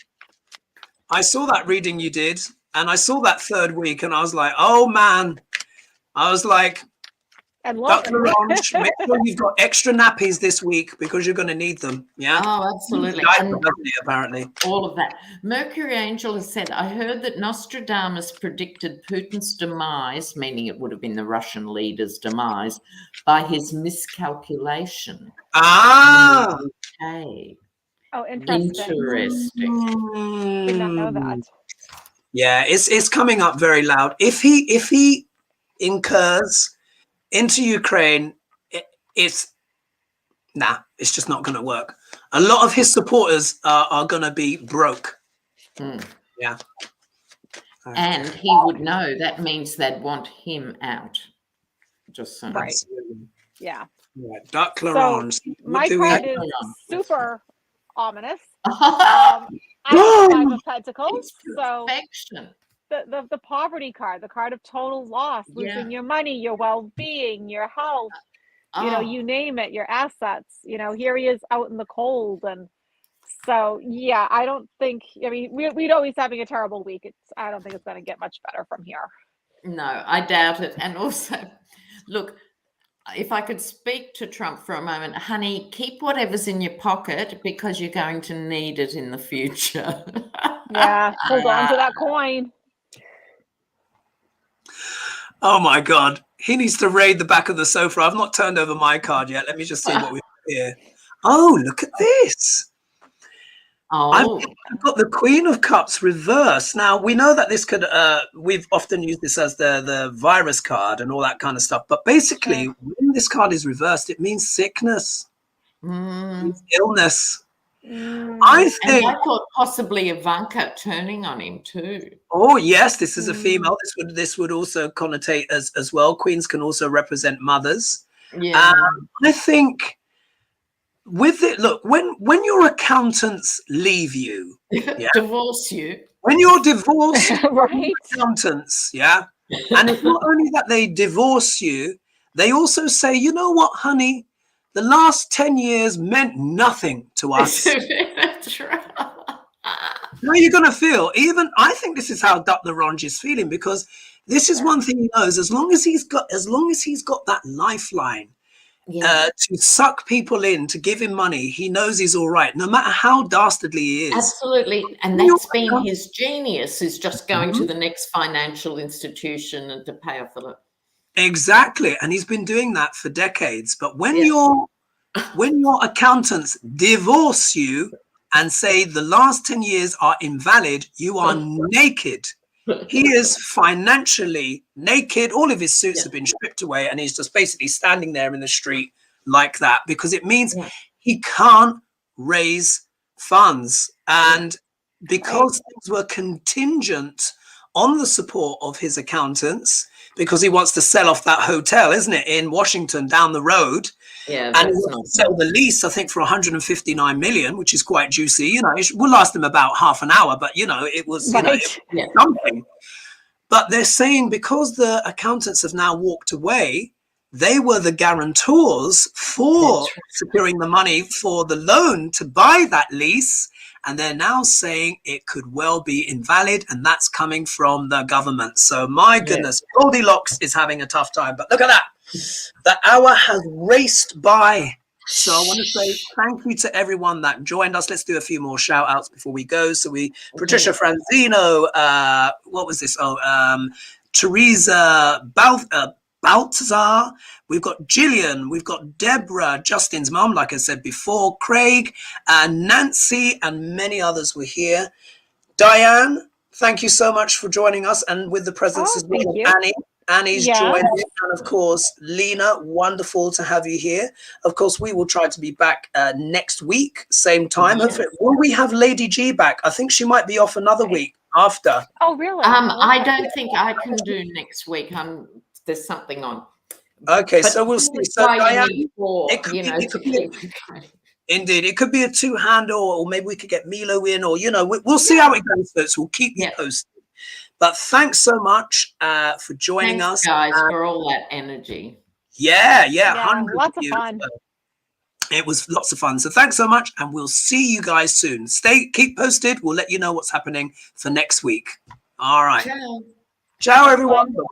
I saw that reading you did, and I saw that third week, and I was like, oh man. I was like, and Duck Larange, make sure you've got extra nappies this week, because you're going to need them. Yeah. Oh, absolutely. Apparently. All of that. Mercury Angel has said, I heard that Nostradamus predicted Putin's demise, meaning it would have been the Russian leader's demise, by his miscalculation. Ah. Okay. Oh, interesting. Did not know that. Yeah, it's coming up very loud. If he incurs into Ukraine, it's just not going to work. A lot of his supporters are going to be broke. Yeah. And he would know that means they'd want him out. Just so. Right. Yeah. Duck Larange. So my card is super ominous. I have 5 of Pentacles. So the poverty card, the card of total loss, losing your money, your well-being, your health, you name it, your assets. Here he is out in the cold. And so, yeah, I don't think, we'd always having a terrible week. I don't think it's going to get much better from here. No, I doubt it. And also, look, if I could speak to Trump for a moment, honey, keep whatever's in your pocket, because you're going to need it in the future. Yeah, hold on to that coin. Oh my God. He needs to raid the back of the sofa. I've not turned over my card yet. Let me just see what we've got here. Oh, look at this. Oh, I've got the Queen of Cups reversed. Now, we know that this could, we've often used this as the virus card and all that kind of stuff. But basically, when this card is reversed, it means sickness, it means illness. I think. And I thought possibly Ivanka turning on him too. Oh yes, this is a female. This would also connotate as well. Queens can also represent mothers. Yeah. I think with it, look, when your accountants leave you, divorce you, when you're divorced, right? Accountants, and it's not only that they divorce you, they also say, you know what, honey, the last 10 years meant nothing to us. That's right. How are you going to feel? Even I think this is how Duck Larange is feeling, because this is one thing he knows. As long as he's got that lifeline to suck people in, to give him money, he knows he's all right, no matter how dastardly he is. Absolutely. And that's been his genius, is just going to the next financial institution and to pay off the. Exactly. And he's been doing that for decades. But when your accountants divorce you and say the last 10 years are invalid, you are naked. He is financially naked. All of his suits have been stripped away, and he's just basically standing there in the street like that, because it means he can't raise funds. And because things were contingent on the support of his accountants, because he wants to sell off that hotel, isn't it, in Washington down the road. Yeah, And he wants to sell the lease, I think, for 159 million, which is quite juicy. You know, it will last them about half an hour, but, you know, it was, you know, it was something. But they're saying because the accountants have now walked away, they were the guarantors for securing the money for the loan to buy that lease. And they're now saying it could well be invalid, and that's coming from the government. So my goodness, Goldilocks is having a tough time. But look at that. The hour has raced by. So I want to say thank you to everyone that joined us. Let's do a few more shout outs before we go. So Patricia Franzino, what was this? Teresa Baltazar, we've got Gillian, we've got Deborah, Justin's mum, like I said before, Craig, Nancy, and many others were here. Dianne, thank you so much for joining us, and with the presence as well of Annie. Annie's joined, and of course, Lena, wonderful to have you here. Of course, we will try to be back next week, same time. Will we have Lady G back? I think she might be off another week after. Oh, really? I don't think I can do next week. There's something on. Okay, but so we'll see. So Dianne, indeed, it could be a two-hander, or maybe we could get Milo in, or, you know, we'll see how it goes. So we'll keep you posted. But thanks so much for joining us, guys, for all that energy. Yeah, lots of fun. It was lots of fun. So thanks so much, and we'll see you guys soon. Keep posted. We'll let you know what's happening for next week. All right. Ciao everyone.